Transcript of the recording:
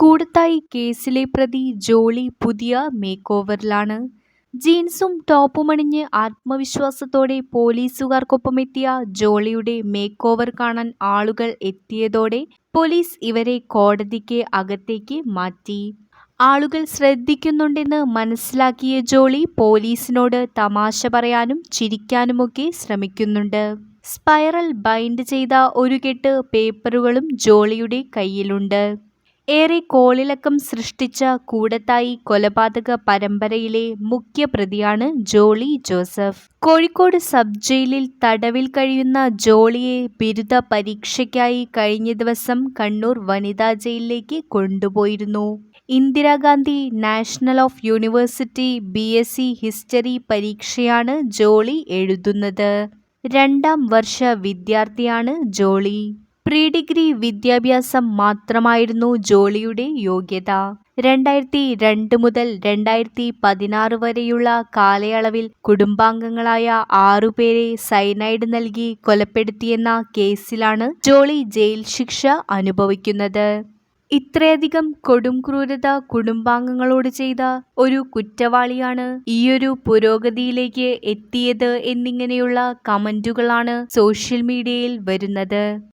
കൂടത്തായി കേസിലെ പ്രതി ജോളി പുതിയ മേക്ക് ഓവറിലാണ്. ജീൻസും ടോപ്പുമണിഞ്ഞ് ആത്മവിശ്വാസത്തോടെ പോലീസുകാർക്കൊപ്പമെത്തിയ ജോളിയുടെ മേക്ക് ഓവർ കാണാൻ ആളുകൾ എത്തിയതോടെ പോലീസ് ഇവരെ കോടതിക്ക് അകത്തേക്ക് മാറ്റി. ആളുകൾ ശ്രദ്ധിക്കുന്നുണ്ടെന്ന് മനസ്സിലാക്കിയ ജോളി പോലീസിനോട് തമാശ പറയാനും ചിരിക്കാനുമൊക്കെ ശ്രമിക്കുന്നുണ്ട്. സ്പൈറൽ ബൈൻഡ് ചെയ്ത ഒരു കെട്ട് പേപ്പറുകളും ജോളിയുടെ കയ്യിലുണ്ട്. ഏറെ കോളിളക്കം സൃഷ്ടിച്ച കൂടത്തായി കൊലപാതക പരമ്പരയിലെ മുഖ്യപ്രതിയാണ് ജോളി ജോസഫ്. കോഴിക്കോട് സബ് ജയിലിൽ തടവിൽ കഴിയുന്ന ജോളിയെ ബിരുദ പരീക്ഷയ്ക്കായി കഴിഞ്ഞ ദിവസം കണ്ണൂർ വനിതാ ജയിലിലേക്ക് കൊണ്ടുപോയിരുന്നു. Indira Gandhi national of university BSc history പരീക്ഷയാണ് ജോളി എഴുതുന്നത്. 2ാം വർഷ വിദ്യാർത്ഥിയാണ് ജോളി. പ്രീ ഡിഗ്രി വിദ്യാഭ്യാസം മാത്രമായിരുന്നു ജോളിയുടെ യോഗ്യത. 2002 മുതൽ 2016 വരെയുള്ള കാലയളവിൽ കുടുംബാംഗങ്ങളായ 6 പേരെ സയനൈഡ് നൽകി കൊലപ്പെടുത്തിയെന്ന കേസിലാണ് ജോളി ജയിൽ ശിക്ഷ അനുഭവിക്കുന്നത്. ഇത്രയധികം കൊടും ക്രൂരത കുടുംബാംഗങ്ങളോട് ചെയ്ത ഒരു കുറ്റവാളിയാണ് ഈയൊരു പുരോഗതിയിലേക്ക് എത്തിയത് എന്നിങ്ങനെയുള്ള കമന്റുകളാണ് സോഷ്യൽ മീഡിയയിൽ വരുന്നത്.